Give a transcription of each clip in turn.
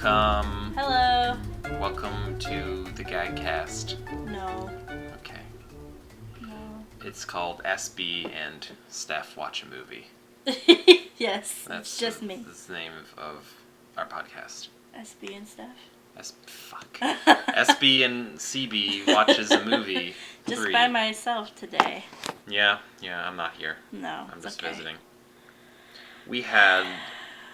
Welcome. Hello. Welcome to the Gagcast. No. Okay. No. It's called SB and Steph Watch a Movie. Yes. That's it's just me. That's the name of our podcast. SB and stuff. SB and CB watches a movie. Just 3. by myself today. Yeah, I'm not here. No. I'm just okay. visiting.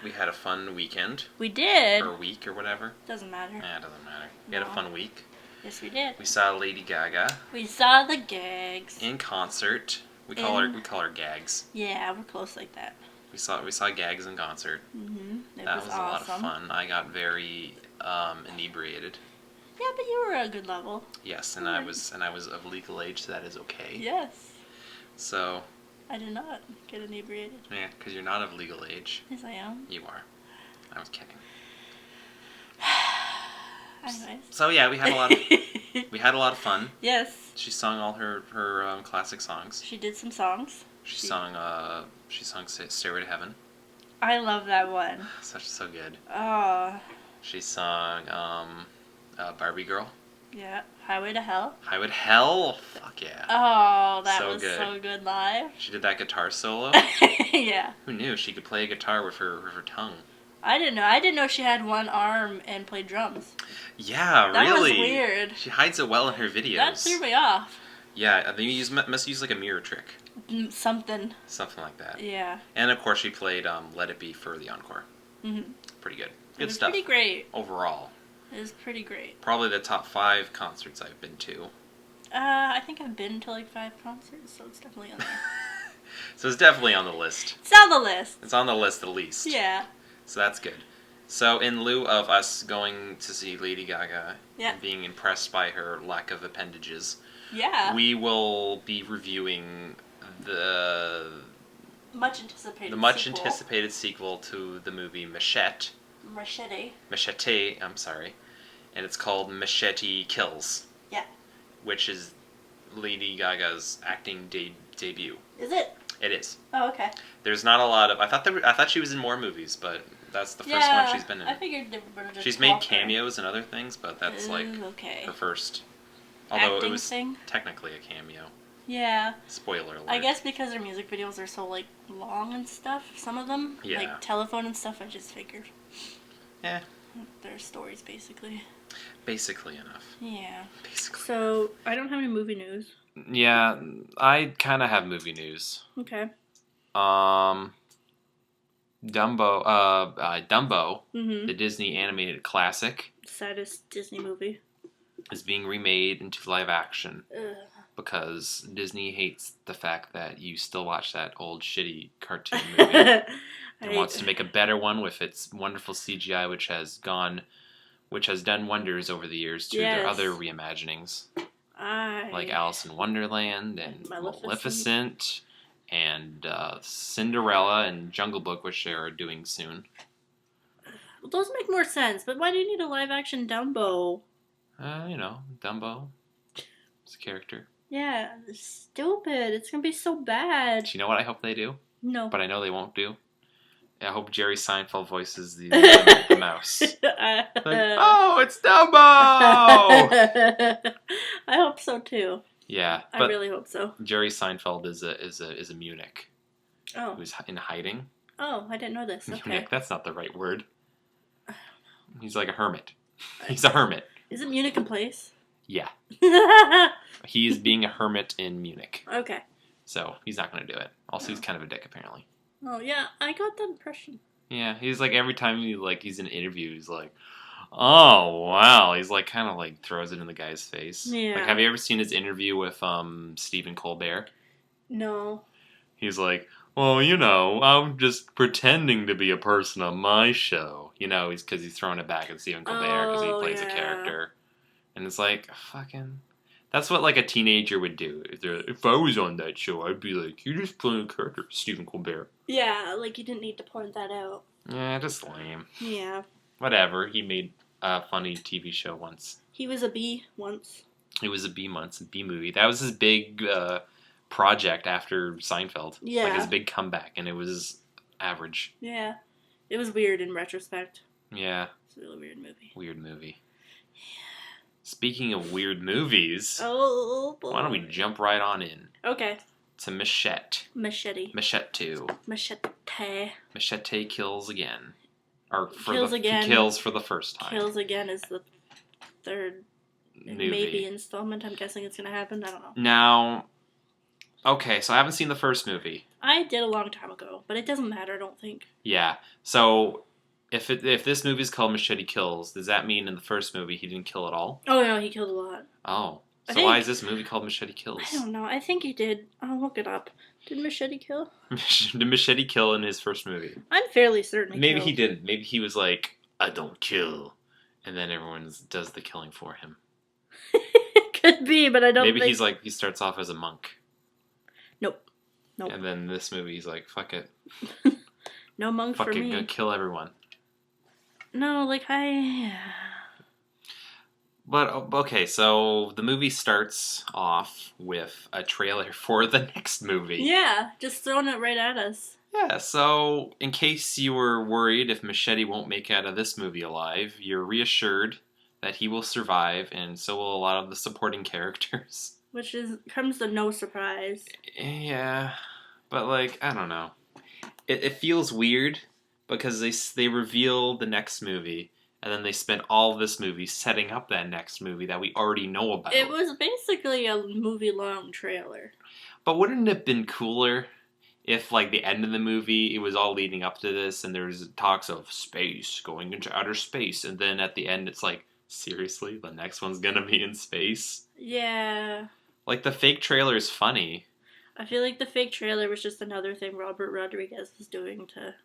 We had a fun weekend. We did. Or week or whatever. Doesn't matter. Yeah, it doesn't matter. We had a fun week. Yes, we did. We saw Lady Gaga. We saw the Gags. In concert. We call her Gags. Yeah, we're close like that. We saw Gags in concert. Mm-hmm. That was a lot of fun. I got very inebriated. Yeah, but you were a good level. Yes, and I was of legal age, so that is okay. Yes. So. I did not get inebriated. Yeah, because you're not of legal age. Yes, I am. You are. I was kidding. Anyways. So yeah, we had a lot of fun. Yes. She sung all her classic songs. She did some songs. She sung "Stairway to Heaven." I love that one. So good. Oh. She sung "Barbie Girl." Yeah. Highway to Hell. Highway to Hell. Fuck yeah. Oh, that so was good. so good live. She did that guitar solo. Yeah. Who knew she could play a guitar with her tongue? I didn't know. I didn't know she had one arm and played drums. Yeah, that really. That was weird. She hides it well in her videos. That threw me off. Yeah, they must use like a mirror trick. Something like that. Yeah. And of course she played "Let It Be" for the encore. Mm-hmm. Pretty good. It Good was stuff. pretty great. Overall. It was pretty great. Probably the top 5 concerts I've been to. I think I've been to like 5 concerts, so it's definitely on there. So it's definitely on the list. It's on the list. It's on the list at least. Yeah. So that's good. So in lieu of us going to see Lady Gaga and being impressed by her lack of appendages, we will be reviewing the much anticipated sequel to the movie Machete. I'm sorry. And it's called Machete Kills. Yeah. Which is Lady Gaga's acting debut. Is it? It is. Oh, okay. There's not a lot of. I thought she was in more movies, but that's the first one she's been in. I figured they were just. She's made cameos and other things, but that's like her first. Although acting it was thing? technically a cameo. Yeah. Spoiler alert. I guess because their music videos are so like long and stuff. Some of them, like telephone and stuff. I just figured. Yeah. They're stories, basically. Basically enough. Yeah. Basically. So, I don't have any movie news. Yeah, I kind of have movie news. Okay. Dumbo, the Disney animated classic. Saddest Disney movie. Is being remade into live action. Ugh. Because Disney hates the fact that you still watch that old shitty cartoon movie. And wants to make a better one with its wonderful CGI, which has done wonders over the years to their other reimaginings. Like Alice in Wonderland and Maleficent and Cinderella and Jungle Book, which they are doing soon. Well, those make more sense, but why do you need a live-action Dumbo? Dumbo. It's a character. Yeah, stupid. It's gonna be so bad. Do you know what I hope they do? No. But I know they won't do. I hope Jerry Seinfeld voices the mouse. Oh, it's Dumbo! I hope so too. Yeah, I really hope so. Jerry Seinfeld is a Munich. Oh. Who's in hiding. Oh, I didn't know this. Okay. Munich, that's not the right word. He's like a hermit. He's a hermit. Isn't Munich a place? Yeah. He is being a hermit in Munich. Okay. So he's not going to do it. Also, he's kind of a dick, apparently. Oh, yeah, I got that impression. Yeah, he's like, every time he's in an interview, he's like, oh, wow. He's like, kind of like throws it in the guy's face. Yeah. Like, have you ever seen his interview with Stephen Colbert? No. He's like, well, I'm just pretending to be a person on my show. Because he's throwing it back at Stephen Colbert because he plays a character. And it's like, fucking... That's what, like, a teenager would do. If I was on that show, I'd be like, you're just playing a character, Stephen Colbert. Yeah, like, you didn't need to point that out. Yeah, just lame. Yeah. Whatever. He made a funny TV show once. He was a bee once. He was a B movie. That was his big project after Seinfeld. Yeah. Like, his big comeback, and it was average. Yeah. It was weird in retrospect. Yeah. It's a really weird movie. Weird movie. Yeah. Speaking of weird movies, oh boy. Why don't we jump right on in? Okay. To Machete. Machete. Machete 2. Machete. Machete Kills Again. Or Kills for the first time. Kills Again is the third maybe installment. I'm guessing it's going to happen. I don't know. Now, okay, so I haven't seen the first movie. I did a long time ago, but it doesn't matter, I don't think. Yeah. So, if this movie is called Machete Kills, does that mean in the first movie he didn't kill at all? Oh, no, he killed a lot. Oh. So why is this movie called Machete Kills? I don't know. I think he did. I'll look it up. Did Machete kill? Did Machete kill in his first movie? I'm fairly certain Maybe he didn't. Maybe he was like, I don't kill. And then everyone does the killing for him. Could be, but I don't Maybe he's like, he starts off as a monk. Nope. And then this movie, he's like, fuck it. No monk for me. Fucking gonna kill everyone. No, like, But, okay, so the movie starts off with a trailer for the next movie. Yeah, just throwing it right at us. Yeah, so in case you were worried if Machete won't make it out of this movie alive, you're reassured that he will survive, and so will a lot of the supporting characters. Which comes to no surprise. Yeah, but like, I don't know. It feels weird because they reveal the next movie, and then they spent all this movie setting up that next movie that we already know about. It was basically a movie-long trailer. But wouldn't it have been cooler if, like, the end of the movie, it was all leading up to this, and there's talks of space, going into outer space, and then at the end it's like, seriously? The next one's gonna be in space? Yeah. Like, the fake trailer is funny. I feel like the fake trailer was just another thing Robert Rodriguez was doing to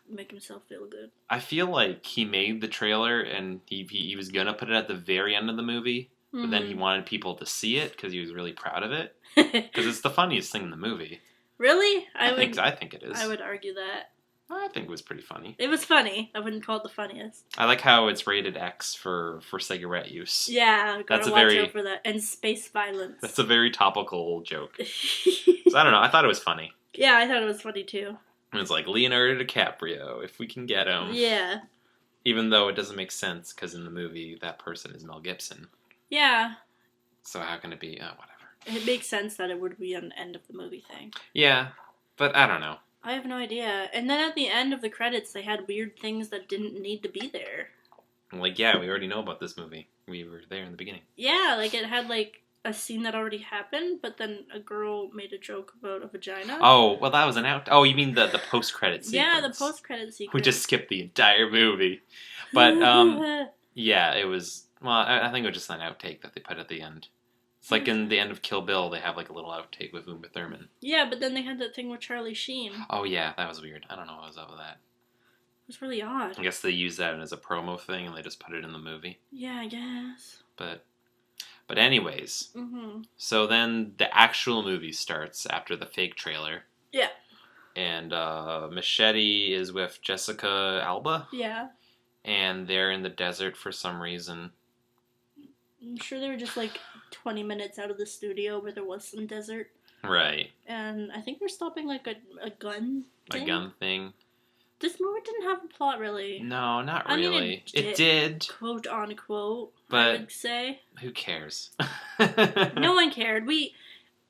make himself feel good. I feel like he made the trailer and he was gonna put it at the very end of the movie, but then he wanted people to see it because he was really proud of it. Because it's the funniest thing in the movie. Really? I think it is. I would argue that. I think it was pretty funny. It was funny. I wouldn't call it the funniest. I like how it's rated X for cigarette use. Yeah, gotta watch out for that. And space violence. That's a very topical joke. So I don't know. I thought it was funny. Yeah, I thought it was funny too. And it's like Leonardo DiCaprio, if we can get him. Yeah. Even though it doesn't make sense, because in the movie, that person is Mel Gibson. Yeah. So how can it be? Whatever. It makes sense that it would be an end of the movie thing. Yeah, but I don't know. I have no idea. And then at the end of the credits, they had weird things that didn't need to be there. Like, yeah, we already know about this movie. We were there in the beginning. Yeah, like it had like a scene that already happened, but then a girl made a joke about a vagina. Oh, well, that was an out. Oh, you mean the post-credit sequence? Yeah, the post-credit sequence. We just skipped the entire movie. But, yeah, it was... Well, I think it was just an outtake that they put at the end. It's like in the end of Kill Bill, they have like a little outtake with Uma Thurman. Yeah, but then they had that thing with Charlie Sheen. Oh, yeah, that was weird. I don't know what was up with that. It was really odd. I guess they used that as a promo thing and they just put it in the movie. Yeah, I guess. But anyways, so then the actual movie starts after the fake trailer. Yeah. And Machete is with Jessica Alba. Yeah. And they're in the desert for some reason. I'm sure they were just like 20 minutes out of the studio where there was some desert. Right. And I think they're stopping like a gun thing. A gun thing. This movie didn't have a plot, really. No, not really. I mean, it did. Quote unquote, but I would say. Who cares? No one cared. We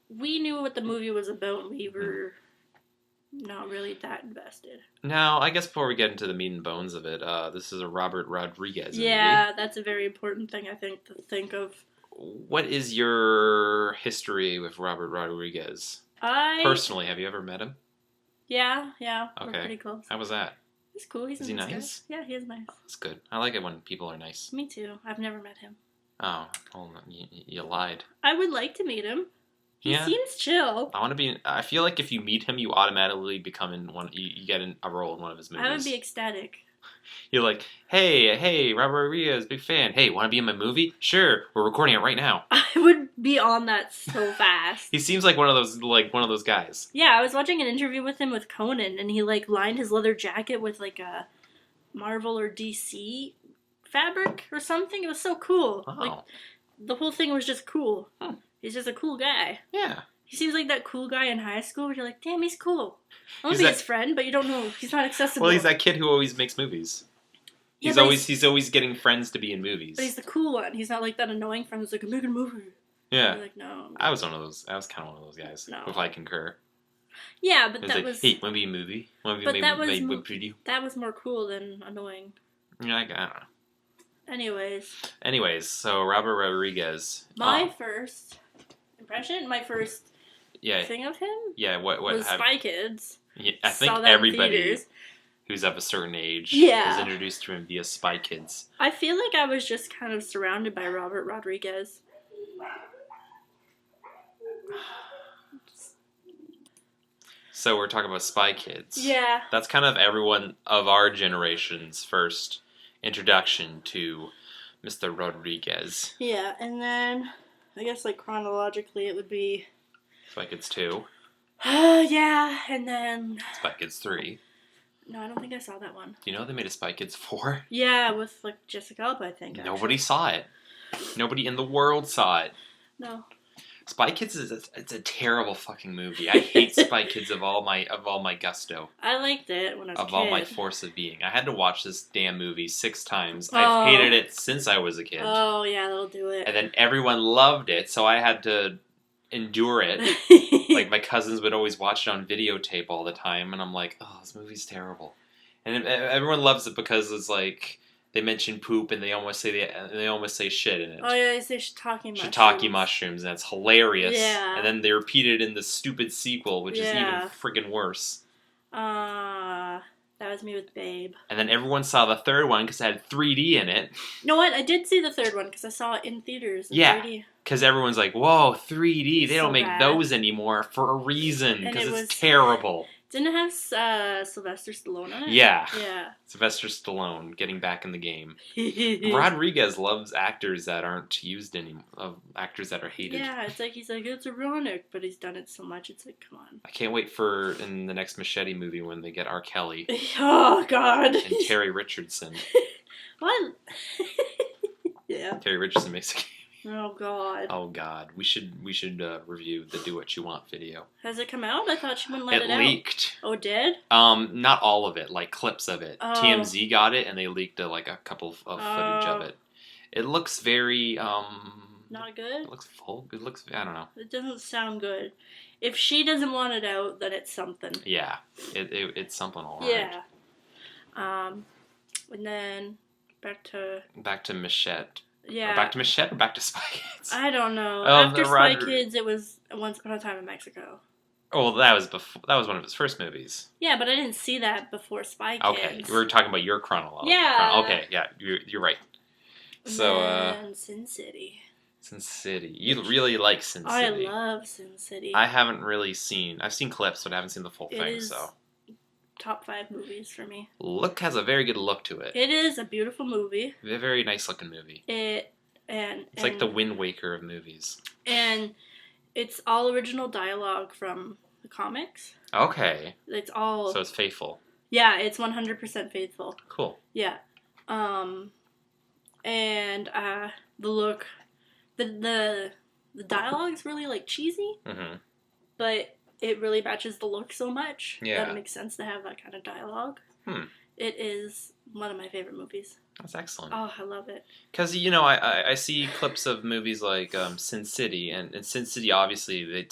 knew what the movie was about. We were not really that invested. Now, I guess before we get into the meat and bones of it, this is a Robert Rodriguez movie. Yeah, that's a very important thing, I think, to think of. What is your history with Robert Rodriguez? Personally, have you ever met him? Yeah, okay. We're pretty close. How was that? He's cool. Is he nice? Guy. Yeah, he is nice. That's good. I like it when people are nice. Me too. I've never met him. Oh, well, you lied. I would like to meet him. He seems chill. I feel like if you meet him, you automatically become in one. You get a role in one of his movies. I would be ecstatic. You're like, hey, Robert Rodriguez, big fan. Hey, want to be in my movie? Sure, we're recording it right now. I would be on that so fast. He seems like one of those guys. Yeah, I was watching an interview with him with Conan, and he like lined his leather jacket with like a Marvel or DC fabric or something. It was so cool. Oh. Like the whole thing was just cool. He's just a cool guy. Yeah. He seems like that cool guy in high school where you're like, damn, he's cool. I want to be his friend, but you don't know. He's not accessible. Well, he's that kid who always makes movies. He's always getting friends to be in movies. But he's the cool one. He's not like that annoying friend who's like, I'm making a movie. Yeah. You're like, no. I was kind of one of those guys. No. If I concur. Yeah, but that was... Hey, want to be a movie? Want to be that was more cool than annoying. Yeah, I don't know. Anyways, so Robert Rodriguez. My first impression, thing of him. Yeah, what was Spy Kids. Yeah, I think everybody who's of a certain age was introduced to him via Spy Kids. I feel like I was just kind of surrounded by Robert Rodriguez. So we're talking about Spy Kids. Yeah. That's kind of everyone of our generation's first introduction to Mr. Rodriguez. Yeah, and then I guess like chronologically it would be Spy Kids 2. Yeah, and then Spy Kids 3. No, I don't think I saw that one. Do you know they made a Spy Kids 4? Yeah, with like Jessica Alba, I think. Nobody saw it. Nobody in the world saw it. No. Spy Kids it's a terrible fucking movie. I hate Spy Kids of all my gusto. I liked it when I was a kid. Of all my force of being. I had to watch this damn movie 6 times. I've hated it since I was a kid. Oh, yeah, that'll do it. And then everyone loved it, so I had to endure it. Like, my cousins would always watch it on videotape all the time, and I'm like, oh, this movie's terrible. And everyone loves it because it's like... They mention poop and they almost say shit in it. Oh yeah, they say shiitake mushrooms. Shiitake mushrooms, and it's hilarious. Yeah. And then they repeat it in the stupid sequel, which is even friggin' worse. That was me with Babe. And then everyone saw the third one because it had 3D in it. You know what? I did see the third one because I saw it in theaters. In 3D. Because everyone's like, whoa, 3D. They don't make those anymore for a reason because it's terrible. Didn't it have Sylvester Stallone on it? Yeah. Sylvester Stallone getting back in the game. Rodriguez loves actors that aren't used anymore. Actors that are hated. Yeah, it's like he's like, it's ironic, but he's done it so much, it's like, come on. I can't wait for in the next Machete movie when they get R. Kelly. Oh, God. And Terry Richardson. What? Yeah. Terry Richardson makes a game. Oh, God. Oh, God. We should review the Do What You Want video. Has it come out? I thought she wouldn't let it out. It leaked. Oh, it did? Not all of it, like clips of it. Oh. TMZ got it, and they leaked a couple of footage of it. It looks very, not good? It looks full. It looks, I don't know. It doesn't sound good. If she doesn't want it out, then it's something. Yeah. It's something alright. Yeah. And then back to Machete. Yeah. Or back to Machete or back to Spy Kids? I don't know. After Spy Kids, it was Once Upon a Time in Mexico. Oh, well, that was one of his first movies. Yeah, but I didn't see that before Spy Kids. Okay, we were talking about your chronology. Yeah. Okay, yeah, you're right. So, and Sin City. Sin City. You really like Sin City. I love Sin City. I haven't really seen... I've seen clips, but I haven't seen the full thing, so... Top 5 movies for me. Has a very good look to it. It is a beautiful movie. A very nice looking movie. It's like the Wind Waker of movies. And it's all original dialogue from the comics. Okay. It's all... So it's faithful. Yeah, it's 100% faithful. Cool. Yeah. And the look... The dialogue's really, like, cheesy. Mm-hmm. But... it really matches the look so much that it makes sense to have that kind of dialogue. It is one of my favorite movies. That's excellent. Oh, I love it. Because, I see clips of movies like Sin City, and Sin City, obviously,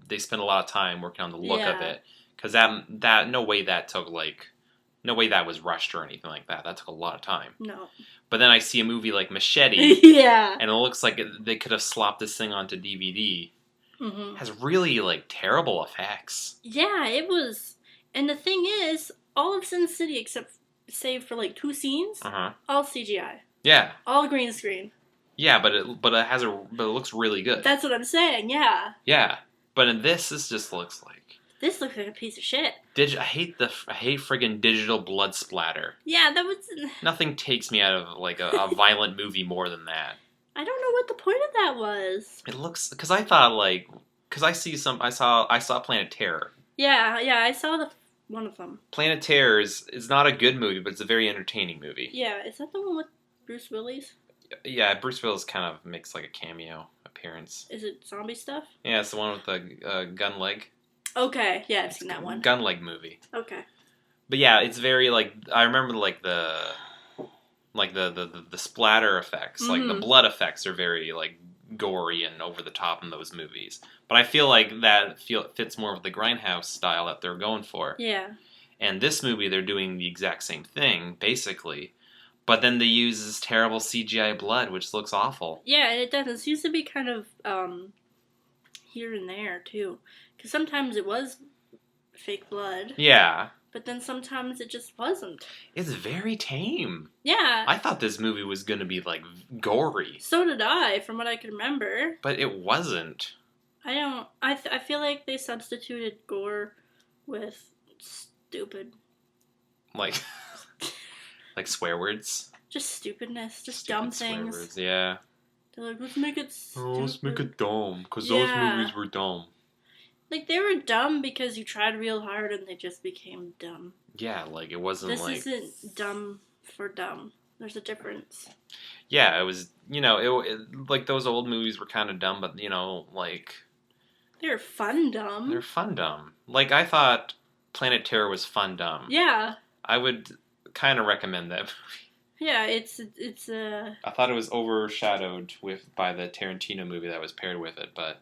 they spent a lot of time working on the look of it. Because no way that was rushed or anything like that. That took a lot of time. No. But then I see a movie like Machete, and it looks like they could have slopped this thing onto DVD. Mm-hmm. Has really, terrible effects. Yeah, it was... And the thing is, all of Sin City, save for, 2 scenes, all CGI. Yeah. All green screen. Yeah, but it looks really good. That's what I'm saying, yeah. Yeah. But in this just looks like... This looks like a piece of shit. I hate friggin' digital blood splatter. Yeah, that was... Nothing takes me out of, a violent movie more than that. I don't know what the point of that was. It looks... Because I thought, because I saw Planet Terror. Yeah, I saw one of them. Planet Terror is not a good movie, but it's a very entertaining movie. Yeah, is that the one with Bruce Willis? Yeah, Bruce Willis kind of makes, a cameo appearance. Is it zombie stuff? Yeah, it's the one with the gun leg. Okay, yeah, I've seen that one. Gun leg movie. Okay. But yeah, it's very, I remember, like the splatter effects, like the blood effects are very like gory and over the top in those movies. But I feel like that fits more of the Grindhouse style that they're going for. Yeah. And this movie, they're doing the exact same thing, basically. But then they use this terrible CGI blood, which looks awful. Yeah, and it does. It seems to be kind of here and there, too. Because sometimes it was fake blood. Yeah. But then sometimes it just wasn't. It's very tame. Yeah. I thought this movie was going to be, like, gory. So did I, from what I can remember. But it wasn't. I feel like they substituted gore with stupid. Like swear words? Just stupidness. Just dumb things. Swear words, yeah. They're like, let's make it stupid. Oh, let's make it dumb. Because those movies were dumb. Like, they were dumb because you tried real hard and they just became dumb. Yeah, like, it wasn't like... This isn't dumb for dumb. There's a difference. Yeah, it was, like, those old movies were kind of dumb, but, like... They're fun dumb. They're fun dumb. Like, I thought Planet Terror was fun dumb. Yeah. I would kind of recommend that movie. Yeah, it's I thought it was overshadowed by the Tarantino movie that was paired with it, but...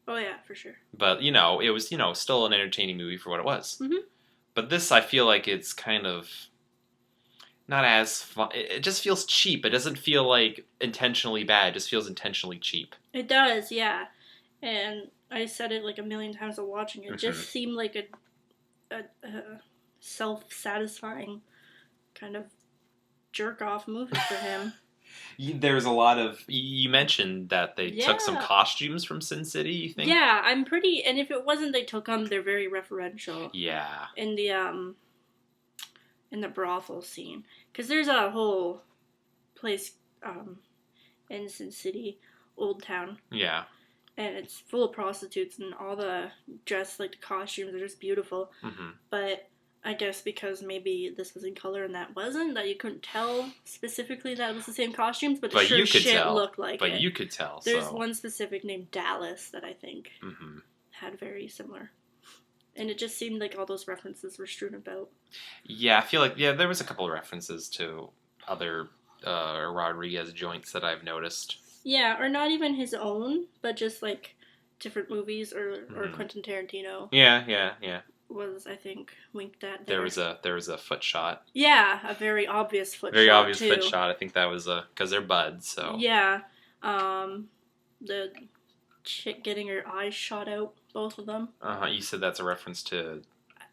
Oh, yeah, for sure. But, it was, still an entertaining movie for what it was. Mm-hmm. But this, I feel like it's kind of not as fun. It just feels cheap. It doesn't feel, like, intentionally bad. It just feels intentionally cheap. It does, yeah. And I said it, like, a million times while watching it. It just seemed like a self-satisfying kind of jerk-off movie for him. There's a lot of... You mentioned that they took some costumes from Sin City, you think? Yeah, I'm pretty... And if it wasn't they took them, they're very referential. Yeah. In the brothel scene. Because there's a whole place in Sin City, Old Town. Yeah. And it's full of prostitutes and all the dress, like the costumes are just beautiful. Mm-hmm. But... I guess because maybe this was in color and that wasn't, that you couldn't tell specifically that it was the same costumes, but it sure shit looked like it. But you could tell. There's one specific named Dallas that I think had very similar. And it just seemed like all those references were strewn about. Yeah, I feel like, there was a couple of references to other Rodriguez joints that I've noticed. Yeah, or not even his own, but just like different movies or Quentin Tarantino. Yeah. Was, I think, winked at there. There was a foot shot. Yeah, a very obvious foot shot. Very obvious foot shot. I think that was because they're buds, so. Yeah. The chick getting her eyes shot out, both of them. You said that's a reference to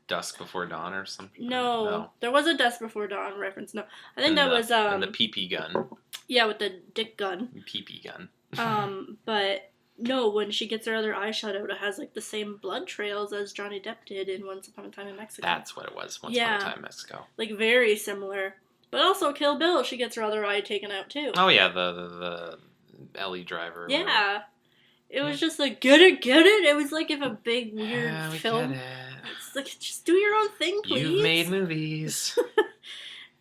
Dusk Before Dawn or something? No. There was a Dusk Before Dawn reference. No. I think that was... And the pee-pee gun. Yeah, with the dick gun. Pee-pee gun. But... No, when she gets her other eye shot out, it has, like, the same blood trails as Johnny Depp did in Once Upon a Time in Mexico. That's what it was, Once Upon a Time in Mexico. Like, very similar. But also, Kill Bill, she gets her other eye taken out, too. Oh, yeah, the Ellie driver. Yeah. It was just like, get it? It was like if a big, weird film... Get it. It's like, just do your own thing, please. You've made movies.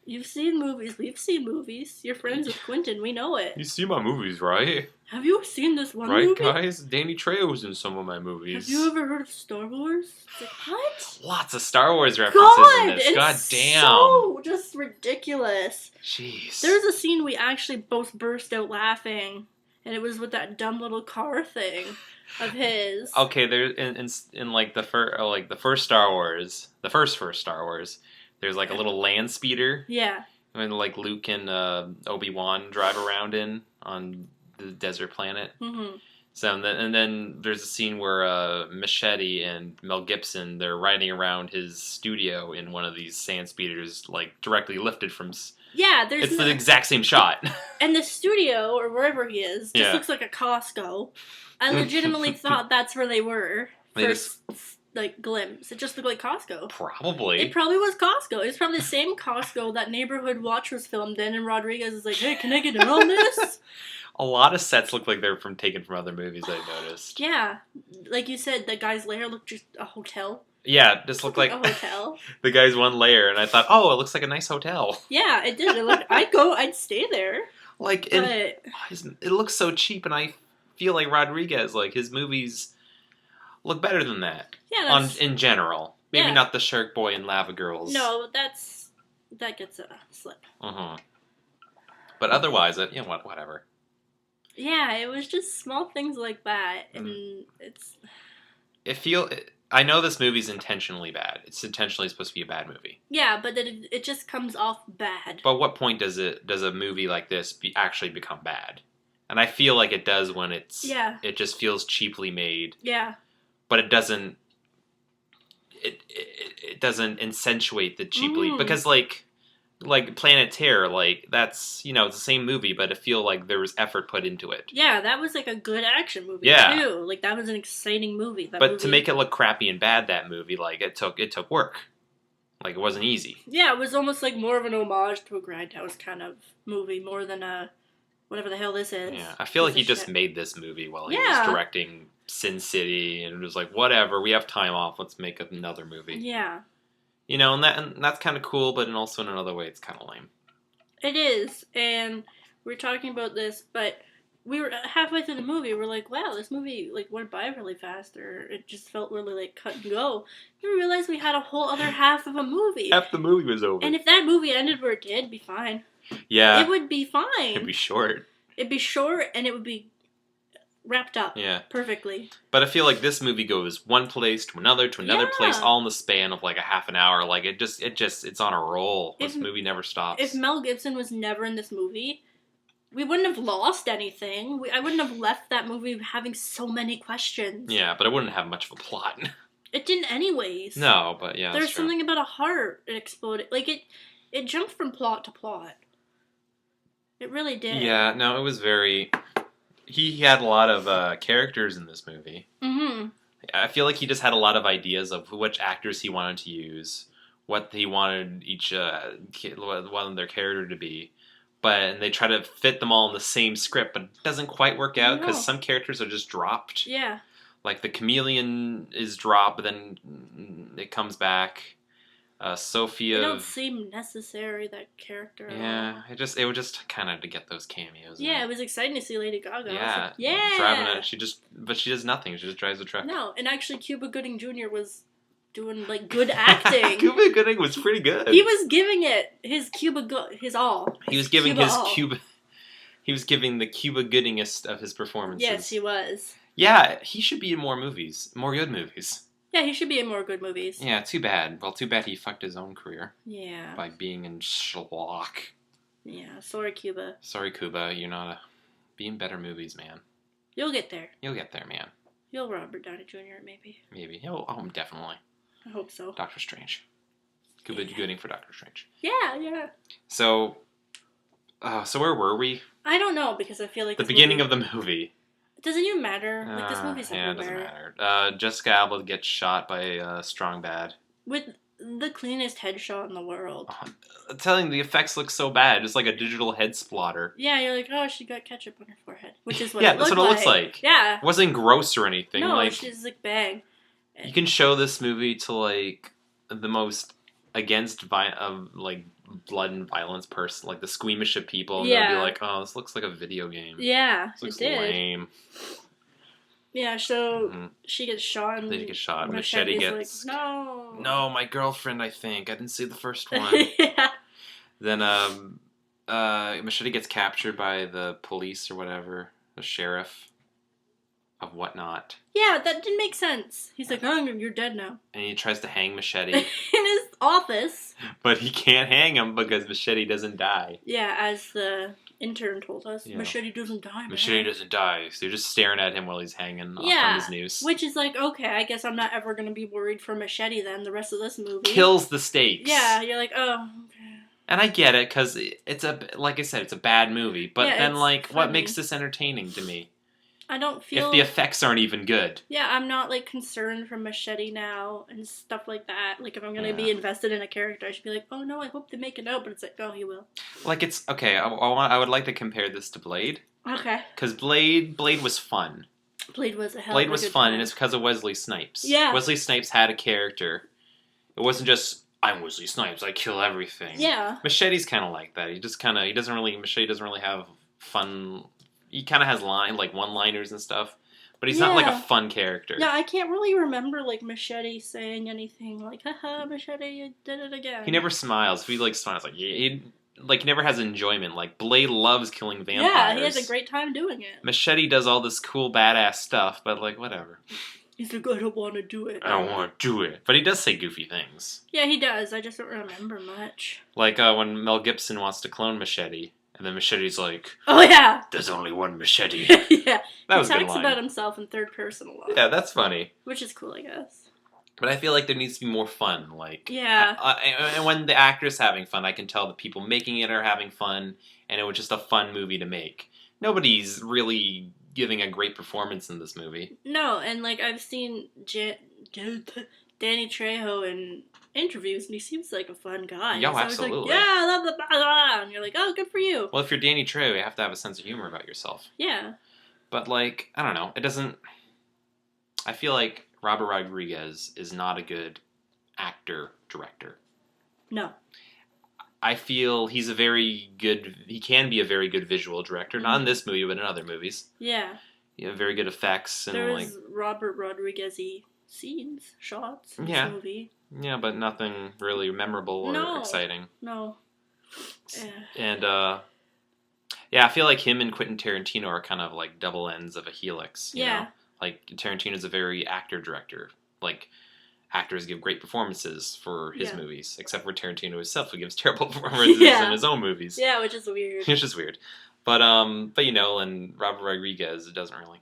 You've seen movies. We've seen movies. You're friends with Quentin. We know it. You see my movies, right? Have you seen this one movie? Right, guys? Danny Trejo's in some of my movies. Have you ever heard of Star Wars? It's like, what? Lots of Star Wars references in this. God damn. So just ridiculous. Jeez. There was a scene we actually both burst out laughing, and it was with that dumb little car thing of his. Okay, there in like the first Star Wars, the first Star Wars. There's like a little land speeder. Yeah. And like Luke and Obi-Wan drive around on the desert planet. Mm-hmm. So and then there's a scene where Machete and Mel Gibson, they're riding around his studio in one of these sand speeders, like directly lifted from. Yeah, it's the exact same shot. And the studio or wherever he is just looks like a Costco. I legitimately thought that's where they were. Like glimpse. It just looked like Costco. Probably. It probably was Costco. It's probably the same Costco that Neighborhood Watch was filmed in, and Rodriguez is like, hey, can I get in on this? A lot of sets look like they're taken from other movies, I noticed. Yeah. Like you said, the guy's lair looked just a hotel. Yeah, just looked like a hotel. The guy's one layer, and I thought, oh, it looks like a nice hotel. Yeah, it did. I'd stay there. Like, it looks so cheap, and I feel like Rodriguez, like, his movies look better than that. Yeah, in general. Maybe not the Shark Boy and Lava Girls. No, that gets a slip. Uh-huh. But otherwise, whatever. Yeah, it was just small things like that, and I know this movie's intentionally bad. It's intentionally supposed to be a bad movie. Yeah, but then it just comes off bad. But what point does a movie like this actually become bad? And I feel like it does when it just feels cheaply made. Yeah. But it doesn't accentuate the cheaply because like Planet Terror, like that's it's the same movie, but I feel like there was effort put into it. Yeah, that was like a good action movie too. Like that was an exciting movie. To make it look crappy and bad, that movie, like it took work. Like it wasn't easy. Yeah, it was almost like more of an homage to a Grindhouse kind of movie, more than a whatever the hell this is. Yeah, I feel like he just made this movie while he was directing Sin City, and it was like, whatever, we have time off, let's make another movie. Yeah. And that's kind of cool, but also in another way, it's kind of lame. It is, and we're talking about this, but we were halfway through the movie, we're like, wow, this movie like went by really fast, or it just felt really like cut and go. We realized we had a whole other half of a movie. Half the movie was over. And if that movie ended where it did, it'd be fine. Yeah. It would be fine. It'd be short. It'd be short, and it would be wrapped up perfectly. But I feel like this movie goes one place to another place, all in the span of like a half an hour. Like it's on a roll. This movie never stops. If Mel Gibson was never in this movie, we wouldn't have lost anything. I wouldn't have left that movie having so many questions. Yeah, but it wouldn't have much of a plot. It didn't anyways. No, but yeah, there's something about a heart. It exploded. Like it jumped from plot to plot. It really did. Yeah, no, it was very... He had a lot of characters in this movie. Mm-hmm. I feel like he just had a lot of ideas of which actors he wanted to use, what he wanted each one of their character to be. And they try to fit them all in the same script, but it doesn't quite work out because some characters are just dropped. Yeah. Like the chameleon is dropped, but then it comes back. Sophia. It don't seem necessary, that character. Yeah, it was just kind of to get those cameos. Yeah, it was exciting to see Lady Gaga. Yeah, like, yeah. Driving but she does nothing. She just drives the truck. No, and actually, Cuba Gooding Jr. was doing like good acting. Cuba Gooding was pretty good. He was giving it his all. He was giving He was giving the Cuba Goodingest of his performances. Yes, he was. Yeah, he should be in more movies, more good movies. Yeah, he should be in more good movies. Yeah, too bad. Well, too bad he fucked his own career. Yeah. By being in schlock. Yeah, sorry, Cuba. Sorry, Cuba. You're not be in better movies, man. You'll get there. You'll get there, man. You'll Robert Downey Jr. maybe. Maybe. Definitely. I hope so. Doctor Strange. Cuba Gooding for Doctor Strange. Yeah. So where were we? I don't know, because I feel like the beginning of the movie. It doesn't even matter. Like, this movie's everywhere. Yeah, it doesn't matter. Jessica Alba gets shot by Strong Bad. With the cleanest headshot in the world. I'm telling you, the effects look so bad. It's like a digital head splatter. Yeah, you're like, oh, she got ketchup on her forehead. Which is what that's what it looks like. Yeah. It wasn't gross or anything. No, she's like, bang. You can show this movie to, like, the most against like blood and violence person, like the squeamish of people, and they'll be like, "Oh, this looks like a video game." Yeah, this looks lame. Yeah, so she gets shot, and they get shot. Machete gets like, no, my girlfriend. I think I didn't see the first one. Yeah. Then Machete gets captured by the police or whatever, the sheriff of whatnot. Yeah, that didn't make sense. He's like, "Oh, you're dead now," and he tries to hang Machete in his office. But he can't hang him because Machete doesn't die. Yeah, as the intern told us, Machete doesn't die. Machete doesn't die. So you're just staring at him while he's hanging off from his noose. Which is like, okay, I guess I'm not ever going to be worried for Machete then the rest of this movie. Kills the stakes. Yeah, you're like, oh, okay. And I get it, because it's like I said, it's a bad movie. But then, like, funny. What makes this entertaining to me? I don't feel... If the effects aren't even good. Yeah, I'm not, like, concerned for Machete now and stuff like that. Like, if I'm going to be invested in a character, I should be like, oh, no, I hope they make it out. But it's like, oh, he will. Like, it's... Okay, I would like to compare this to Blade. Okay. Because Blade was fun. Blade was a hell Blade of a was good fun, time. and it's because of Wesley Snipes. Yeah. Wesley Snipes had a character. It wasn't just... I'm Wesley Snipes, I kill everything. Yeah. Machete's kind of like that. Machete doesn't really have fun... He kind of has one-liners and stuff. But he's not, like, a fun character. Yeah, I can't really remember, like, Machete saying anything like, haha, Machete, you did it again. He never smiles. If he, like, smiles, like, like, never has enjoyment. Like, Blade loves killing vampires. Yeah, he has a great time doing it. Machete does all this cool, badass stuff, but, like, whatever. He's like, I don't want to do it. I don't want to do it. But he does say goofy things. Yeah, he does. I just don't remember much. Like, when Mel Gibson wants to clone Machete, and then Machete's like, oh, yeah. There's only one Machete. yeah. That was he a good talks line. about himself in third person a lot. Yeah, that's funny. Which is cool, I guess. But I feel like there needs to be more fun. Like, yeah. And when the actor's having fun, I can tell the people making it are having fun, and it was just a fun movie to make. Nobody's really giving a great performance in this movie. No, and like I've seen Danny Trejo in interviews, and he seems like a fun guy. Yeah, so absolutely. I was like, yeah, I love the blah, blah, and you're like, oh, good for you. Well, if you're Danny Trejo, you have to have a sense of humor about yourself. Yeah. But like, I don't know. It doesn't. I feel like Robert Rodriguez is not a good actor-director. No. I feel he can be a very good visual director. Not in this movie, but in other movies. Yeah. Very good effects. And there was Robert Rodriguez-y scenes, shots in this movie. Yeah, but nothing really memorable or exciting. No. And, I feel like him and Quentin Tarantino are kind of like double ends of a helix. You know? Like, Tarantino's a very actor-director. Like, actors give great performances for his movies, except for Tarantino himself, who gives terrible performances in his own movies. Yeah, which is weird. Which is weird. But you know, and Robert Rodriguez, it doesn't really.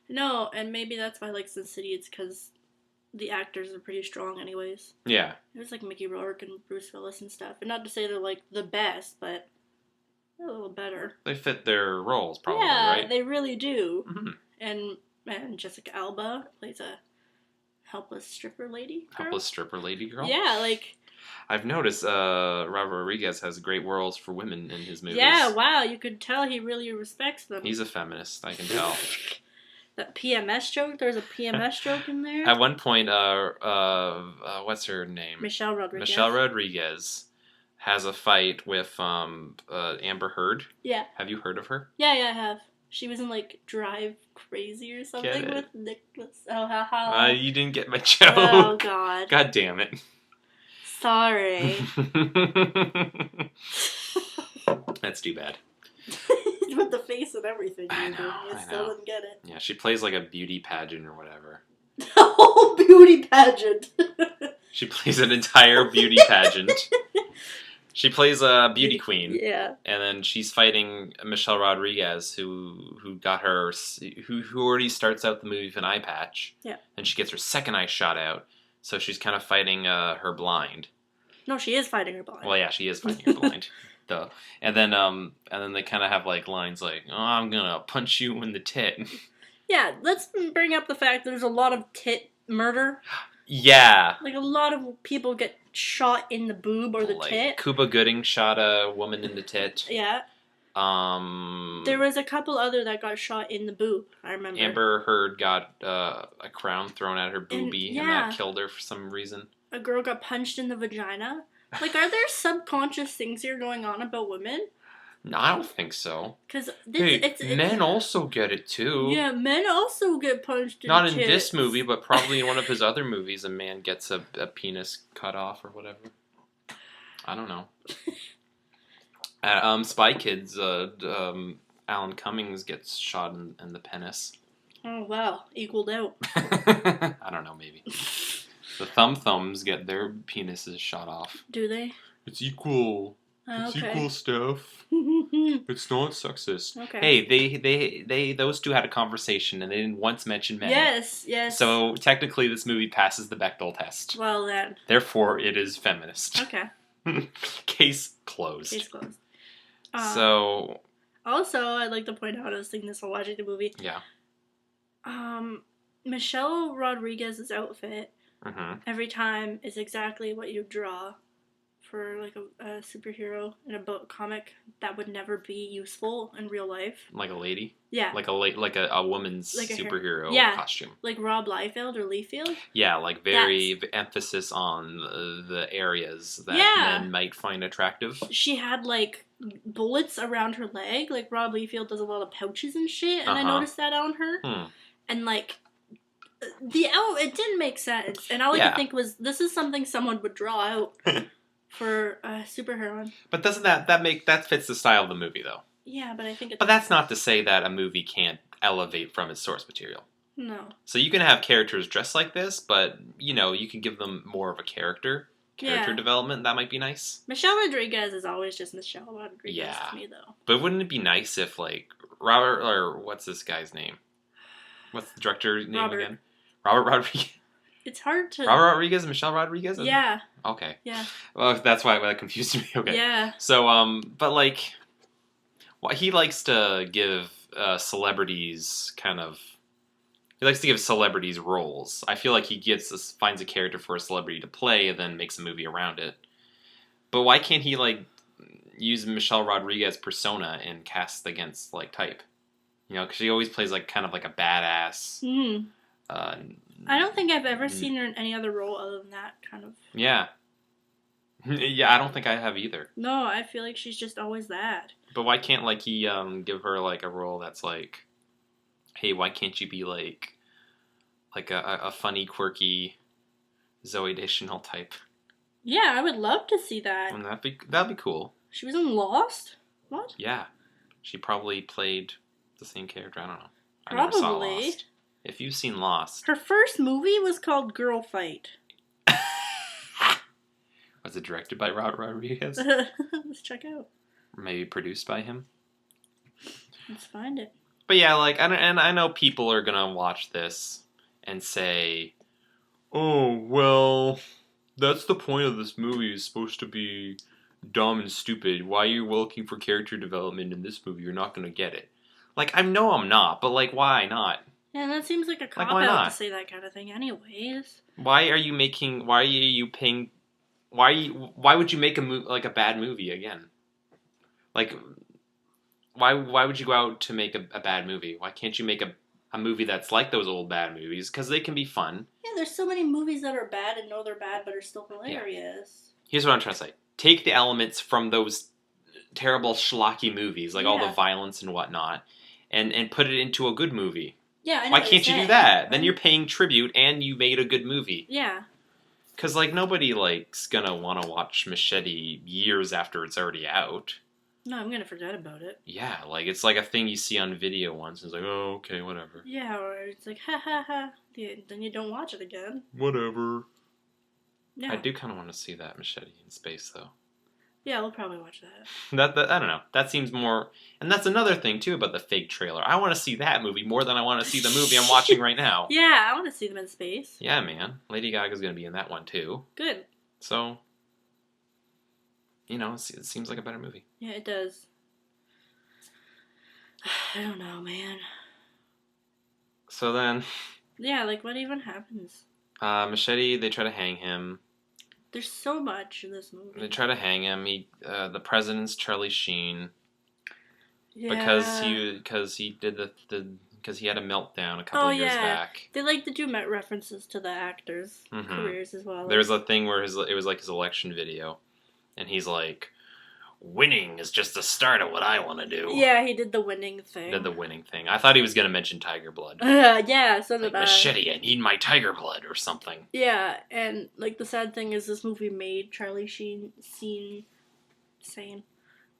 No, and maybe that's why I like Sin City. It's because the actors are pretty strong, anyways. Yeah. It was like Mickey Rourke and Bruce Willis and stuff, and not to say they're like the best, but they're a little better. They fit their roles, probably, right? Yeah, they really do. Mm-hmm. And Jessica Alba plays a helpless stripper lady girl. Helpless stripper lady girl? Yeah, like... I've noticed Robert Rodriguez has great roles for women in his movies. Yeah, wow, you could tell he really respects them. He's a feminist, I can tell. That PMS joke? There's a PMS joke in there? At one point, what's her name? Michelle Rodriguez. Michelle Rodriguez has a fight with Amber Heard. Yeah. Have you heard of her? Yeah, I have. She was in, like, Drive Crazy or something with Nicholas. Oh, how? You didn't get my joke. Oh, God. God damn it. Sorry. That's too bad. With the face and everything. I still didn't get it. Yeah, she plays like a beauty pageant or whatever. A whole beauty pageant. She plays an entire beauty pageant. She plays a beauty queen. Yeah. And then she's fighting Michelle Rodriguez, who got her, who already starts out the movie with an eye patch. Yeah. And she gets her second eye shot out. So she's kind of fighting her blind. No, she is fighting her blind. Well, yeah, she is fighting her blind. Duh. And then they kind of have like lines like, "Oh, I'm gonna punch you in the tit." Yeah, let's bring up the fact there's a lot of tit murder. Yeah. Like, a lot of people get shot in the boob or the tit. Cuba Gooding shot a woman in the tit. Yeah. There was a couple other that got shot in the boob, I remember. Amber Heard got a crown thrown at her boobie, and that killed her for some reason. A girl got punched in the vagina. Like, are there subconscious things here going on about women? No, I don't think so. Because men also get it too. Yeah, men also get punched in Not in tits. this movie, but probably in one of his other movies, a man gets a penis cut off or whatever. I don't know. Spy Kids, Alan Cummings gets shot in the penis. Oh, wow. Equaled out. I don't know, maybe. The Thumbs get their penises shot off. Do they? It's equal. It's equal stuff. It's not sexist. Okay. Hey, they those two had a conversation and they didn't once mention men. Yes. So technically this movie passes the Bechdel test. Well then. Therefore it is feminist. Okay. Case closed. Case closed. So... Also, I'd like to point out, I was thinking this while watching the movie. Yeah. Michelle Rodriguez's outfit mm-hmm. every time is exactly what you draw for like a superhero in a book comic that would never be useful in real life. Like a lady? Yeah. Like a woman's like superhero costume. Like Rob Liefeld or Liefeld? Yeah, like very emphasis on the areas that men might find attractive. She had like bullets around her leg. Like Rob Liefeld does a lot of pouches and shit, and I noticed that on her. And like it didn't make sense. And all I could think was, this is something someone would draw out. for a superheroine. But doesn't that fits the style of the movie though? Yeah, but I think But that's not to say that a movie can't elevate from its source material. No. So you can have characters dressed like this, but, you can give them more of a character development. That might be nice. Michelle Rodriguez is always just Michelle Rodriguez to me, though. But wouldn't it be nice if, like, Robert, or what's this guy's name? What's the director's name again? Robert Rodriguez. It's hard to... Robert Rodriguez and Michelle Rodriguez? Yeah. Okay. Yeah. Well, that's why that confused me. Okay. Yeah. So, but, like, he likes to give celebrities He likes to give celebrities roles. I feel like he finds a character for a celebrity to play and then makes a movie around it. But why can't he, like, use Michelle Rodriguez persona and cast against, like, type? Because she always plays, like, kind of like a badass. Mm. I don't think I've ever seen her in any other role other than that kind of. Yeah. Yeah, I don't think I have either. No, I feel like she's just always that. But why can't, like, he give her, like, a role that's, like, hey, why can't you be, like a funny, quirky Zooey Deschanel type? Yeah, I would love to see that. And that'd be cool. She was in Lost? What? Yeah. She probably played the same character. I don't know. I Probably. never saw Lost. If you've seen Lost. Her first movie was called Girl Fight. Was it directed by Robert Rodriguez? Let's check out. Maybe produced by him? Let's find it. But yeah, like, and I know people are gonna watch this and say, oh, well, that's the point of this movie, is supposed to be dumb and stupid. Why are you looking for character development in this movie? You're not gonna get it. Like, I know I'm not, but, like, why not? Yeah, that seems like a cop-out to say that kind of thing anyways. Why would you make a bad movie again? Like, why would you go out to make a bad movie? Why can't you make a movie that's like those old bad movies? Because they can be fun. Yeah, there's so many movies that are bad and know they're bad but are still hilarious. Yeah. Here's what I'm trying to say. Take the elements from those terrible schlocky movies, like all the violence and whatnot, and put it into a good movie. Yeah, I know. Why can't you do that? Then you're paying tribute and you made a good movie. Yeah. Because, like, nobody, like's gonna want to watch Machete years after it's already out. No, I'm gonna forget about it. Yeah, like, it's like a thing you see on video once. It's like, oh, okay, whatever. Yeah, or it's like, ha ha ha. Yeah, then you don't watch it again. Whatever. Yeah. I do kind of want to see that Machete in space, though. Yeah, we'll probably watch that. I don't know. That seems more... And that's another thing, too, about the fake trailer. I want to see that movie more than I want to see the movie I'm watching right now. Yeah, I want to see them in space. Yeah, man. Lady Gaga's going to be in that one, too. Good. So, it seems like a better movie. Yeah, it does. I don't know, man. So then... Yeah, like, what even happens? Machete, they try to hang him. There's so much in this movie. They try to hang him. The president's Charlie Sheen. Yeah. Because he had a meltdown a couple of years back. They like to do references to the actors' careers as well. There was a thing where it was like his election video, and he's like, winning is just the start of what I want to do. Yeah, he did the winning thing. I thought he was going to mention Tiger Blood. Yeah, so did I. Machete, I need my Tiger Blood or something. Yeah, and like the sad thing is this movie made Charlie Sheen sane,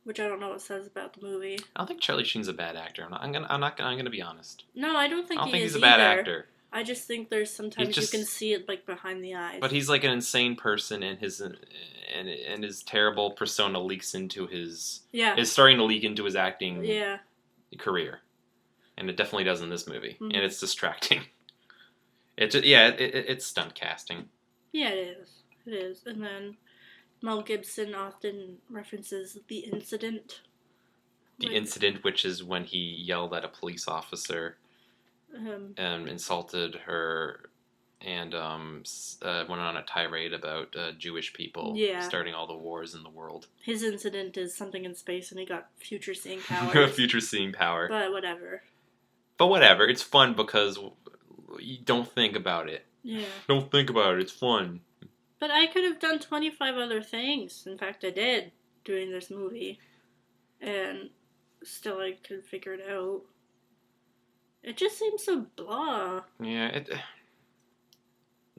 which I don't know what it says about the movie. I don't think Charlie Sheen's a bad actor. I'm gonna be honest. No, I don't think he's a bad actor. I just think there's sometimes you can see it like behind the eyes. But he's like an insane person, and his terrible persona leaks into his... Yeah. Is starting to leak into his acting career. And it definitely does in this movie. Mm-hmm. And it's distracting. It's stunt casting. Yeah, it is. And then Mel Gibson often references the incident. The incident, which is when he yelled at a police officer... and insulted her and went on a tirade about Jewish people starting all the wars in the world. His incident is something in space and he got future seeing power. Future seeing power. But whatever. It's fun because you don't think about it. Yeah. Don't think about it. It's fun. But I could have done 25 other things. In fact, I did doing this movie. And still I could figure it out. It just seems so blah. Yeah,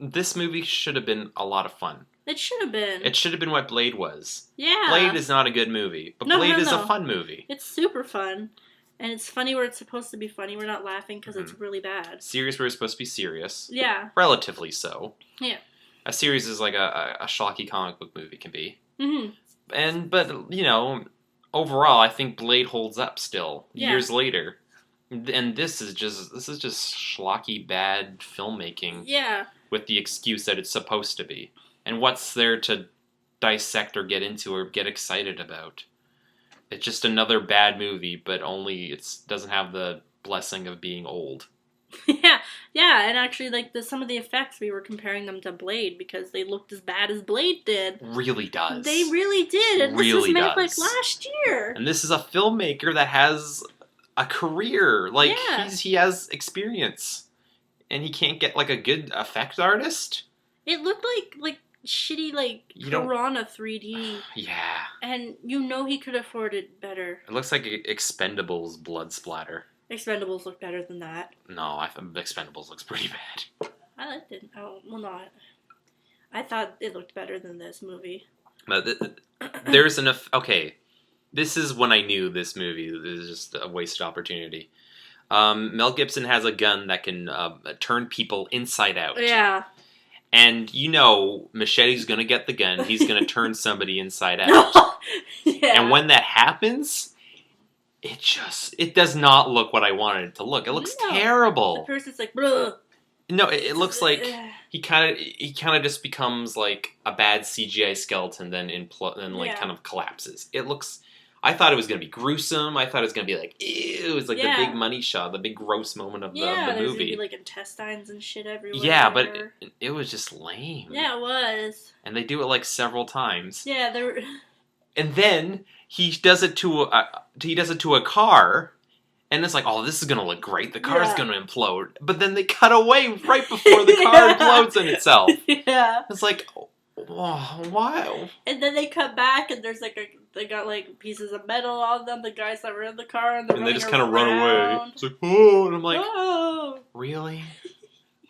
this movie should have been a lot of fun. It should have been. It should have been what Blade was. Yeah. Blade is not a good movie, but Blade is a fun movie. It's super fun. And it's funny where it's supposed to be funny. We're not laughing because it's really bad. Serious where it's supposed to be serious. Yeah. Relatively so. Yeah. A series is like a schlocky comic book movie can be. Mm-hmm. But, you know, overall, I think Blade holds up still, years later. And this is just schlocky bad filmmaking. Yeah. With the excuse that it's supposed to be. And what's there to dissect or get into or get excited about? It's just another bad movie, but only it doesn't have the blessing of being old. Yeah, and actually, like, some of the effects, we were comparing them to Blade because they looked as bad as Blade did. Really does. They really did, and this was made, like, last year. And this is a filmmaker that has a career. Like, he has experience. And he can't get, like, a good effect artist? It looked like shitty, like, Piranha 3D. Yeah. And you know he could afford it better. It looks like Expendables blood splatter. Expendables look better than that. No, Expendables looks pretty bad. I liked it. Oh, well, not. I thought it looked better than this movie. But there's enough... Okay, this is when I knew this movie is just a wasted opportunity. Mel Gibson has a gun that can turn people inside out. Yeah. And you know, Machete's gonna get the gun. He's gonna turn somebody inside out. And when that happens, it does not look what I wanted it to look. It looks terrible. The person's like, bruh. No, it looks like he kind of just becomes like a bad CGI skeleton, then kind of collapses. It looks. I thought it was going to be gruesome. I thought it was going to be like, ew. It's like the big money shot, the big gross moment of the movie. Yeah, there's going to be like intestines and shit everywhere. Yeah, but it was just lame. Yeah, it was. And they do it like several times. Yeah, And then he does it to a car, and it's like, oh, this is going to look great. The car's going to implode. But then they cut away right before the car implodes in itself. Yeah. It's like, oh, wow. And then they cut back, and there's like they got like pieces of metal on them. The guys that were in the car, and they just kind of run away. It's like, oh, and I'm like, oh. Really,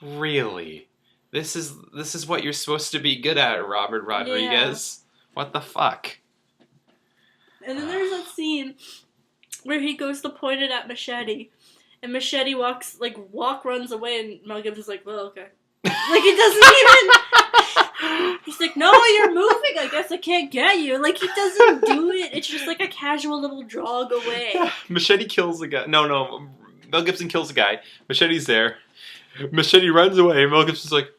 really, this is what you're supposed to be good at, Robert Rodriguez. Yeah. What the fuck? And then there's that scene where he goes to point it at Machete, and Machete runs away, and Mel Gibson's like, well, okay. Like, he doesn't even... He's like, no, you're moving. I guess I can't get you. Like, he doesn't do it. It's just like a casual little jog away. Machete kills the guy. No. Mel Gibson kills the guy. Machete's there. Machete runs away. Mel Gibson's like,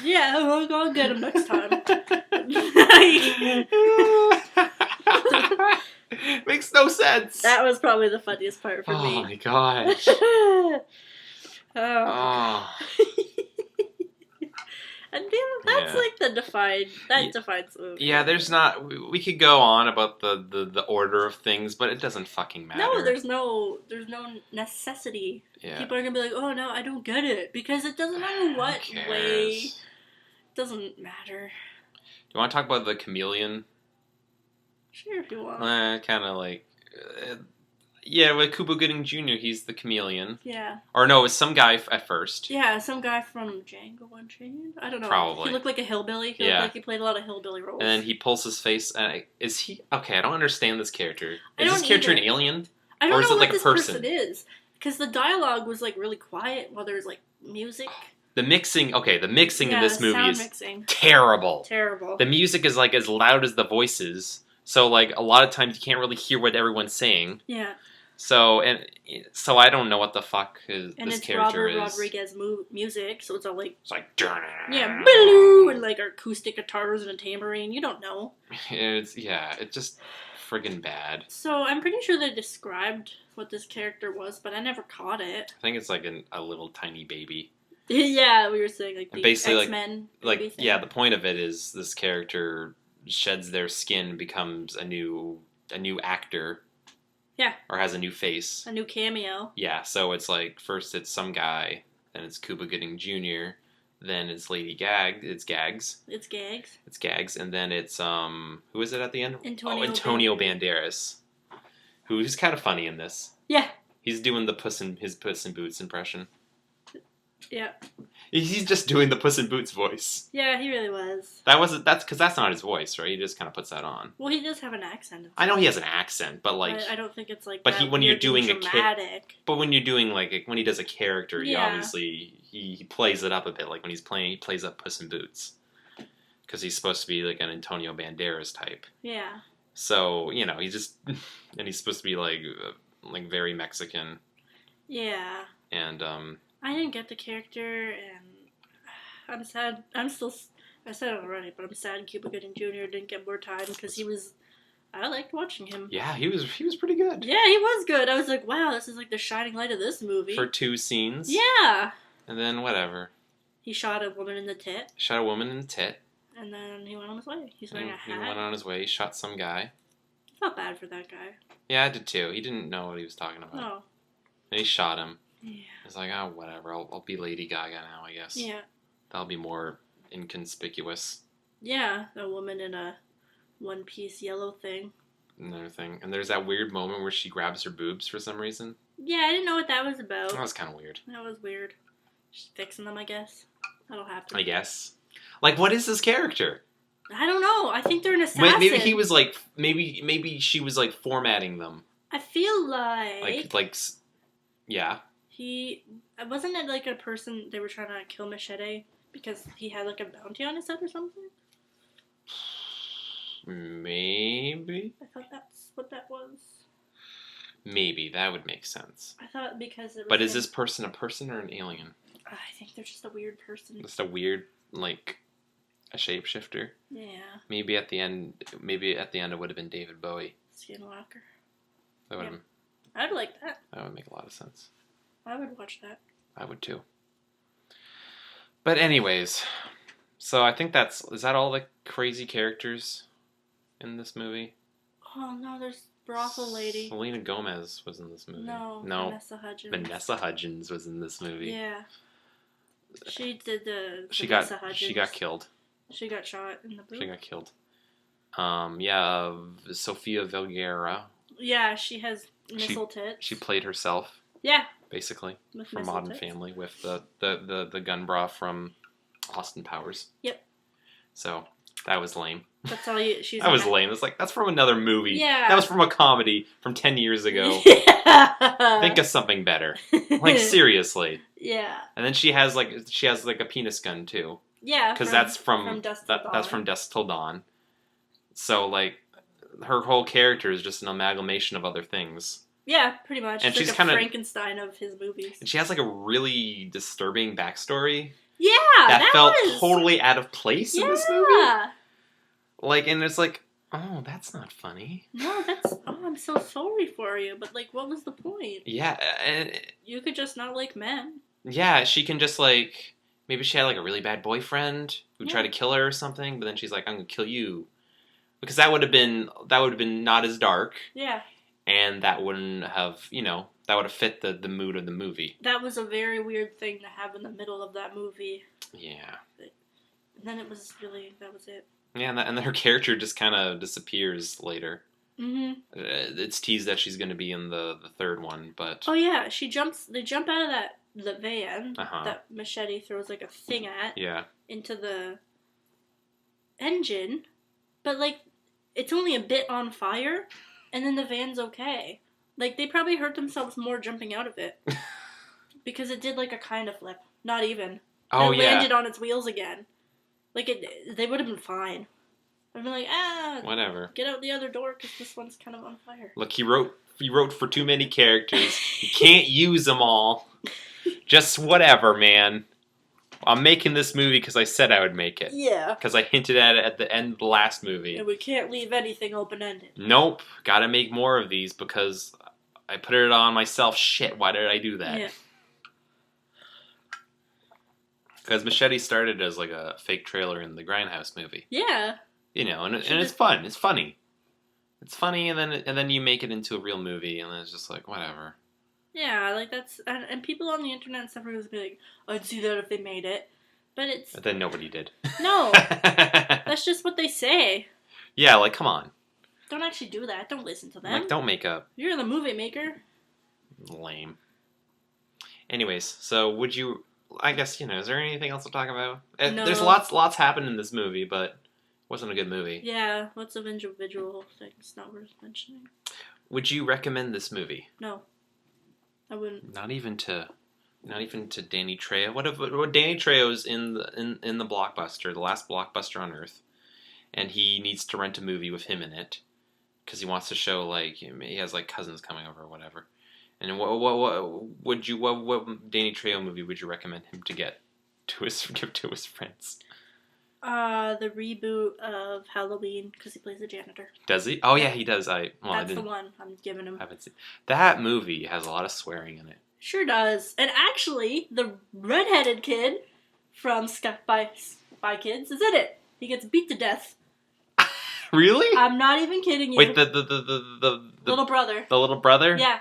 yeah, I'll get him next time. Makes no sense. That was probably the funniest part for me. Oh my gosh. Oh. And that's like the defines the movie. Yeah, there's not. We could go on about the order of things, but it doesn't fucking matter. No, there's no necessity. Yeah. People are gonna be like, oh no, I don't get it, because it doesn't matter what way. It doesn't matter. Do you want to talk about the chameleon? Sure, if you want. Kind of like. Yeah, with Cuba Gooding Jr., he's the chameleon. Yeah. Or no, it was some guy at first. Yeah, some guy from Django Unchained. I don't know. Probably. He looked like a hillbilly. He looked like he played a lot of hillbilly roles. And then he pulls his face, and is he... Okay, I don't understand this character. Is this character an alien? I don't know what this person is. Because the dialogue was, like, really quiet while there was, like, music. The mixing in this movie is mixing. Terrible. Terrible. The music is, like, as loud as the voices. So, like, a lot of times you can't really hear what everyone's saying. Yeah. So I don't know what the fuck this character is. And it's Robert Rodriguez music, so it's all like... It's like... Yeah, blue, and like acoustic guitars and a tambourine. You don't know. It's just friggin' bad. So I'm pretty sure they described what this character was, but I never caught it. I think it's like a little tiny baby. Yeah, we were saying like the basically X-Men. Like yeah, the point of it is this character sheds their skin, becomes a new actor. Yeah. Or has a new face. A new cameo. Yeah, so it's like, first it's some guy, then it's Cuba Gooding Jr., then it's Lady Gaga, it's Gags. It's Gags. It's Gags, and then it's, who is it at the end? Antonio Banderas. Who's kind of funny in this. Yeah. He's doing his Puss in Boots impression. Yeah. He's just doing the Puss in Boots voice. Yeah, he really was. That's because that's not his voice, right? He just kind of puts that on. Well, he does have an accent. I know he has an accent, but like, I don't think it's like. But that when you're doing dramatic. but when you're doing like when he does a character, he obviously he plays it up a bit. Like when he plays up Puss in Boots, because he's supposed to be like an Antonio Banderas type. Yeah. So he's just and he's supposed to be like very Mexican. Yeah. And I didn't get the character, and I'm sad. I said it already, but I'm sad Cuba Gooding Jr. didn't get more time because I liked watching him. Yeah, he was pretty good. Yeah, he was good. I was like, wow, this is like the shining light of this movie. For 2 scenes. Yeah. And then whatever. He shot a woman in the tit. Shot a woman in the tit. And then he went on his way. He's wearing a hat. He went on his way. He shot some guy. I felt bad for that guy. Yeah, I did too. He didn't know what he was talking about. No. And he shot him. Yeah. He's like, oh, whatever. I'll be Lady Gaga now, I guess. Yeah. That'll be more inconspicuous. Yeah, a woman in a one-piece yellow thing. Another thing. And there's that weird moment where she grabs her boobs for some reason. Yeah, I didn't know what that was about. That was kind of weird. That was weird. She's fixing them, I guess. That'll happen. I guess. Like, what is this character? I don't know. I think they're an assassin. Maybe he was like, maybe she was like formatting them. I feel like yeah. Wasn't it like a person they were trying to kill Machete because he had like a bounty on his head or something? Maybe. I thought that's what that was. Maybe that would make sense. I thought because it was. But is this person a person or an alien? I think they're just a weird person. Just a weird, like, a shapeshifter. Yeah. Maybe at the end it would have been David Bowie. Skinwalker. That would have been. I'd like that. That would make a lot of sense. I would watch that. I would too. But anyways, so I think is that all the crazy characters in this movie? Oh no, there's brothel lady. Selena Gomez was in this movie. No. Vanessa Hudgens. Vanessa Hudgens was in this movie. Yeah. She did the She got killed. She got shot in the boob. She got killed. Sofia Vergara. Yeah, she has missile tits. She played herself. Yeah. Basically. With from Modern Family with the gun bra from Austin Powers. Yep. So that was lame. That's all that was lame. It's like, that's from another movie. Yeah. That was from a comedy from 10 years ago. Yeah. Think of something better. Like, seriously. Yeah. And then she has like a penis gun too. Yeah. Because that's from Dusk Till Dawn. That's from Dusk Till Dawn. So like, her whole character is just an amalgamation of other things. Yeah, pretty much. And she's like a Frankenstein of his movies. And she has like a really disturbing backstory. Yeah, that felt totally out of place in this movie. Like, and it's like, oh, that's not funny. No, I'm so sorry for you. But like, what was the point? Yeah, you could just not like men. Yeah, she can just like, maybe she had like a really bad boyfriend who tried to kill her or something, but then she's like, I'm gonna kill you, because that would have been not as dark. Yeah. And that wouldn't have, that would have fit the mood of the movie. That was a very weird thing to have in the middle of that movie. Yeah. And then that was it. Yeah, and then her character just kind of disappears later. Mm-hmm. It's teased that she's going to be in the third one, but... Oh, yeah, they jump out of the van that Machete throws, like, a thing at. Yeah. Into the engine, but, like, it's only a bit on fire, and then the van's okay. Like, they probably hurt themselves more jumping out of it. Because it did, like, a kind of flip. Not even. Oh, it landed on its wheels again. Like, they would have been fine. I'd been like, whatever. Get out the other door, because this one's kind of on fire. Look, he wrote for too many characters. You can't use them all. Just whatever, man. I'm making this movie because I said I would make it. Yeah. Because I hinted at it at the end of the last movie. And we can't leave anything open-ended. Nope. Gotta make more of these because I put it on myself. Shit, why did I do that? Yeah. Because Machete started as like a fake trailer in the Grindhouse movie. Yeah. And it's fun. It's funny. It's funny, and then you make it into a real movie, and then it's just like, whatever. Yeah, like that's... And people on the internet and stuff are going to be like, I'd see that if they made it. But it's... But then nobody did. No. That's just what they say. Yeah, like, come on. Don't actually do that. Don't listen to them. Like, don't make up. You're the movie maker. Lame. Anyways, so would you... I guess, is there anything else to talk about? No. There's lots happened in this movie, but it wasn't a good movie. Yeah, lots of individual things not worth mentioning. Would you recommend this movie? No. I wouldn't. Not even to Danny Trejo. What Danny Trejo's in the Blockbuster, the last Blockbuster on Earth, and he needs to rent a movie with him in it because he wants to show like he has like cousins coming over or whatever. And what Danny Trejo movie would you recommend him to give to his friends? The reboot of Halloween because he plays a janitor. Does he? Oh yeah, he does. That's the one I'm giving him. I haven't seen that movie. Has a lot of swearing in it. Sure does. And actually, the redheaded kid from Spy Kids is in it. He gets beat to death. Really? I'm not even kidding you. Wait, the little brother. The little brother? Yeah.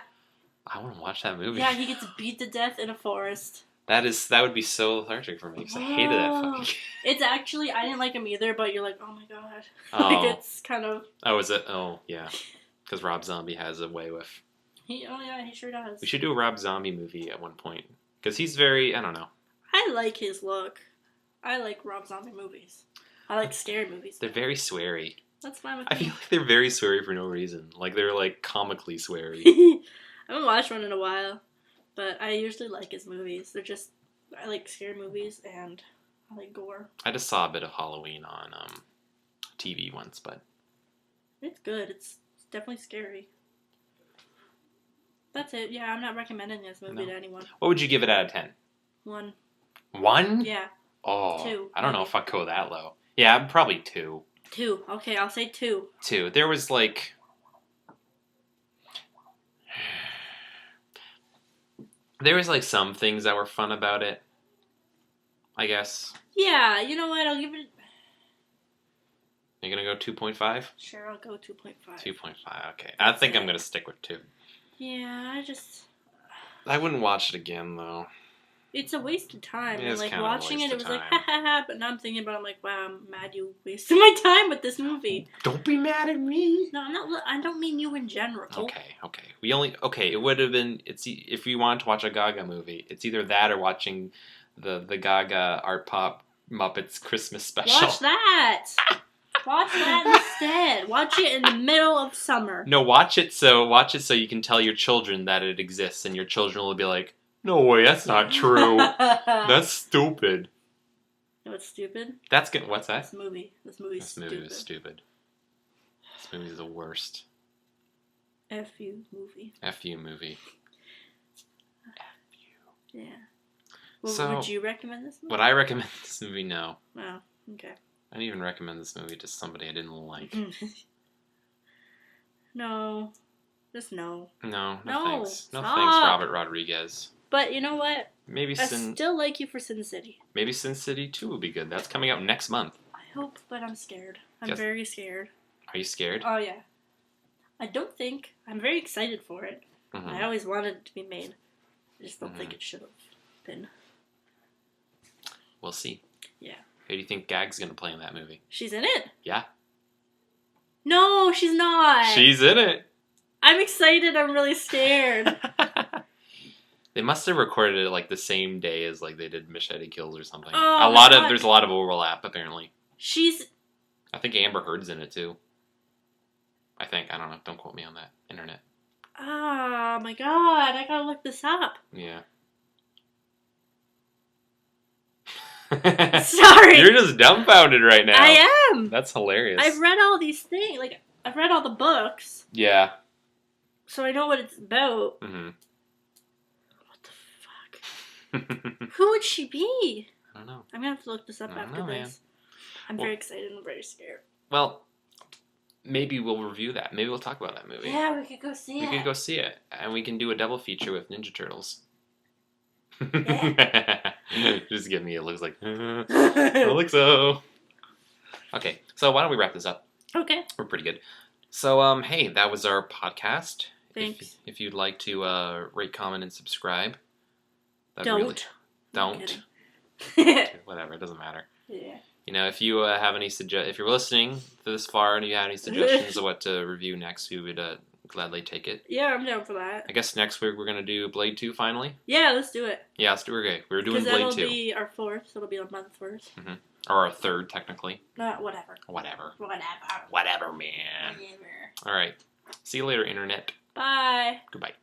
I want to watch that movie. Yeah, he gets beat to death in a forest. That would be so lethargic for me because I hated that fucking kid. It's actually, I didn't like him either, but you're like, oh my god. Oh. Like, it's kind of... Oh, is it? Oh, yeah. Because Rob Zombie has a way with... He sure does. We should do a Rob Zombie movie at one point. Because he's very, I don't know. I like his look. I like Rob Zombie movies. I like scary movies. They're very sweary. That's fine with I me. feel like they're very sweary for no reason. Like, they're, like, comically sweary. I haven't watched one in a while, but I usually like his movies. I like scary movies, and I like gore. I just saw a bit of Halloween on TV once, but... It's good. It's definitely scary. That's it. Yeah, I'm not recommending this movie to anyone. What would you give it out of 10? 1. 1? Yeah. Oh. 2. I don't know if I'd go that low. Yeah, probably 2. 2. Okay, I'll say 2. 2. There was, like... There was, like, some things that were fun about it, I guess. Yeah, you know what? I'll give it... You're gonna go 2.5? Sure, I'll go 2.5. 2.5, okay. I think I'm gonna stick with 2. Yeah, I wouldn't watch it again, though. It's a waste of time. It is like, kind of watching it was time. like, ha ha ha, but now I'm thinking about it, I'm like, wow, I'm mad you wasted my time with this movie. Don't be mad at me. No, I don't mean you in general. Okay. It would have been, if you wanted to watch a Gaga movie, it's either that or watching the Gaga Art Pop Muppets Christmas special. Watch that! Watch that instead. Watch it in the middle of summer. No, watch it so you can tell your children that it exists, and your children will be like, no way, that's not true. That's stupid. You know what's stupid? That's good. What's that? This movie was stupid. This movie is the worst. F-U movie. F-U movie. Yeah. Well, So, would you recommend this movie? Would I recommend this movie? No. Oh, okay. I didn't even recommend this movie to somebody I didn't like. No. Just no. No, No, thanks. No stop. thanks, Robert Rodriguez. But you know what? Maybe I still like you for Sin City. Maybe Sin City 2 will be good. That's coming out next month. I hope, but I'm scared. I'm very scared. Are you scared? Oh, yeah. I'm very excited for it. Mm-hmm. I always wanted it to be made. I just don't think it should have been. We'll see. Yeah. Who do you think Gag's going to play in that movie? She's in it? Yeah. No, she's not. She's in it. I'm excited. I'm really scared. They must have recorded it like the same day as like they did Machete Kills or something. Oh, There's a lot of overlap apparently. I think Amber Heard's in it too. I don't know. Don't quote me on that. Internet. Oh my god, I gotta look this up. Yeah. Sorry. You're just dumbfounded right now. I am. That's hilarious. I've read all these things. Like, I've read all the books. Yeah. So I know what it's about. Mm-hmm. What the fuck? Who would she be? I don't know. I'm gonna have to look this up after this. Man. I'm very excited and very scared. Well, maybe we'll review that. Maybe we'll talk about that movie. Yeah, we could go see it. We could go see it. And we can do a double feature with Ninja Turtles. Yeah. Just give me it looks like, I don't think so. Okay, so why don't we wrap this up? Okay. We're pretty good. So, hey, that was our podcast. Thanks. If you'd like to rate, comment, and subscribe. Don't. Don't. Whatever, it doesn't matter. Yeah. You know, if you have any if you're listening to this far and you have any suggestions of what to review next, we would gladly take it. Yeah, I'm down for that. I guess next week we're going to do Blade 2 finally. Yeah, let's do it. Yeah, let's do it. Okay, we're doing Blade 2. Because that'll be our 4th, so it'll be a month first. Mm-hmm. Or our 3rd, technically. Whatever. Whatever, man. Whatever. All right. See you later, Internet. Bye. Goodbye.